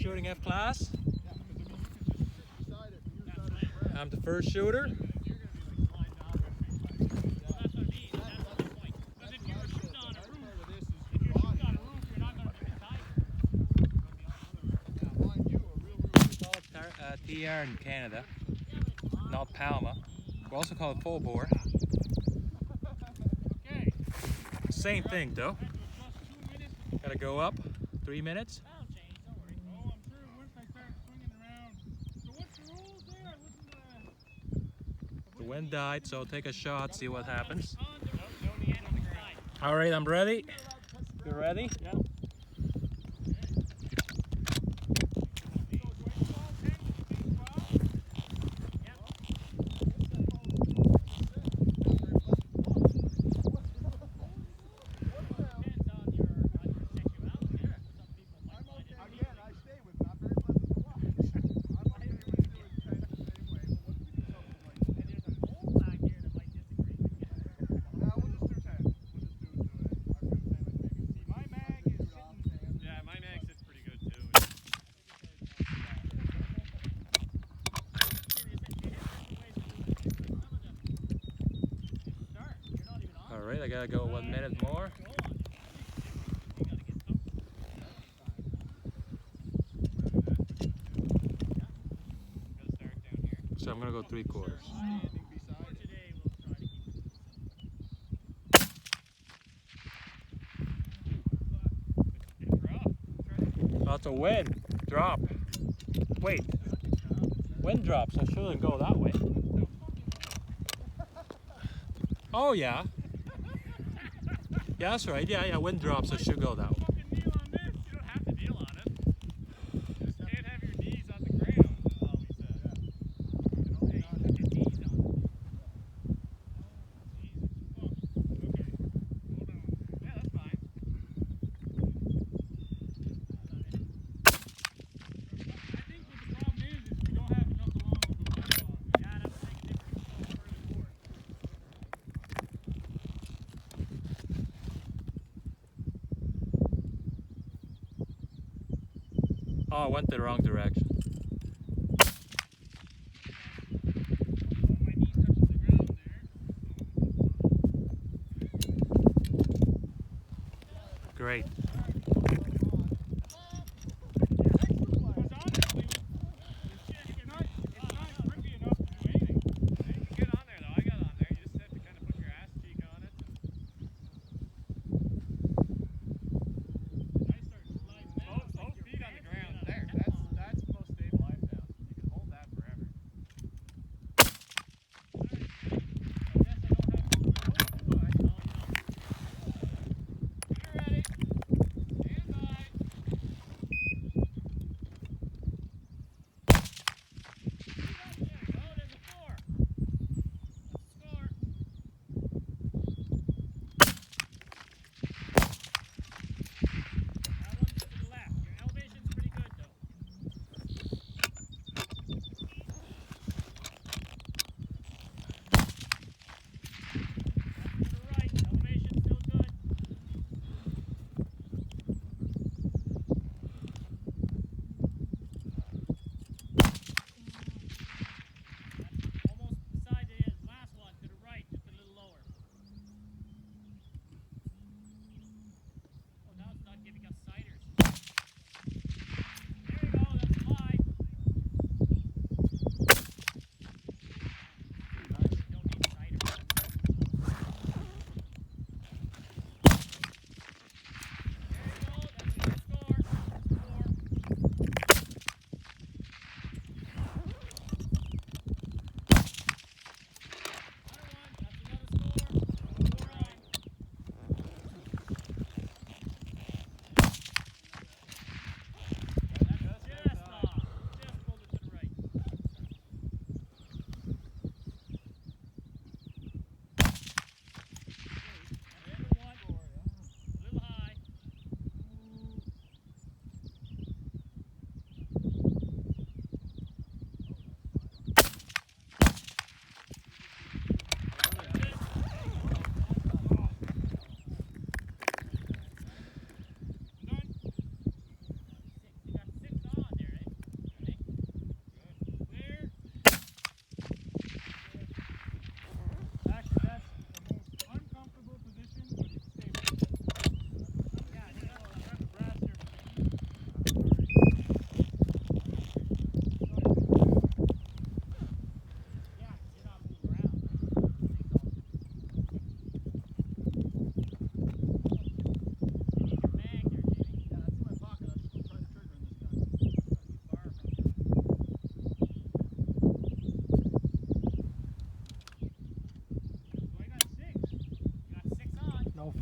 shooting F class. I'm the first shooter. TR in Canada, not Palma. We also call it Fullbore. Same thing though. Gotta go up 3 minutes. The wind died, so I'll take a shot, see what happens. Alright, I'm ready. You ready? Yeah. Alright, I gotta go 1 minute more. So I'm gonna go 3/4. Lots of wind. Drop. Wait. Wind drops. I shouldn't go that way. Oh yeah. Yeah, that's right. Yeah, wind drops. I should go that way. Oh, I went the wrong direction. Great.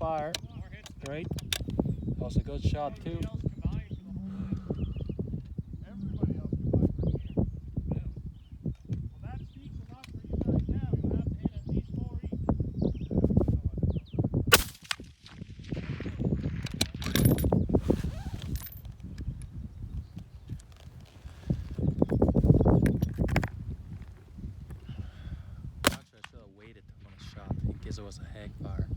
fire. Great. That was a good shot too. It was a hag fire.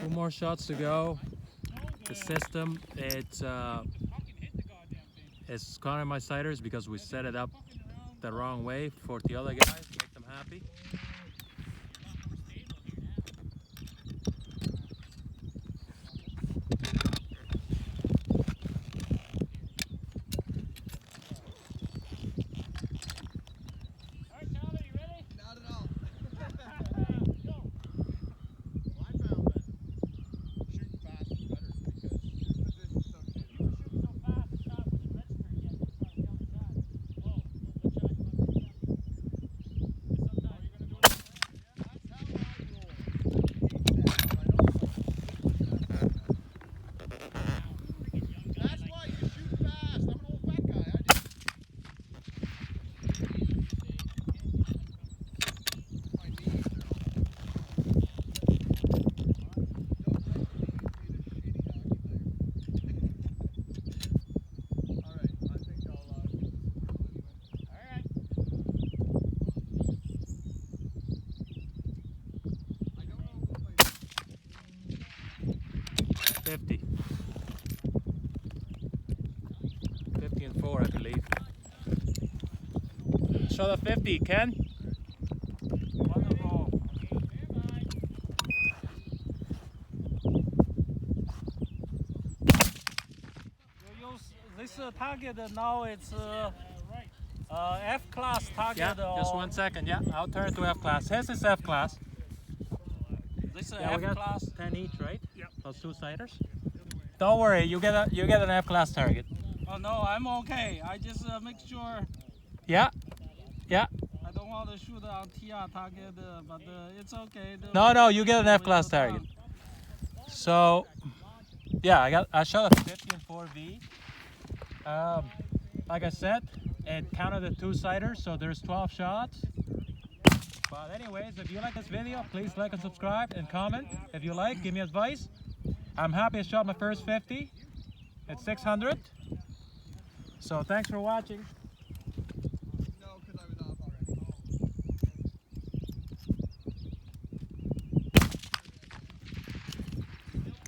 Two more shots to go. The system, it's cornering my sighters because we set it up the wrong way for the other guys, make them happy. 50. 50 and 4, I believe. Show the 50, Ken. Wonderful. You use this target now. It's F class target. Yeah, just 1 second. Yeah, I'll turn to F class. His is F class. This is F class. 10 each, right? Yeah. Those two-siders. Don't worry, you get an F class target. Oh no, I'm okay. I just make sure. Yeah. Yeah. I don't want to shoot on TR target, but it's okay. No, you get an F class target. So, yeah, I shot a 50 and 4V. Like I said, it counted the two-siders, so there's 12 shots. But anyways, if you like this video, please like and subscribe and comment. If you like, give me advice. I'm happy I shot my first 50. It's 600. So thanks for watching.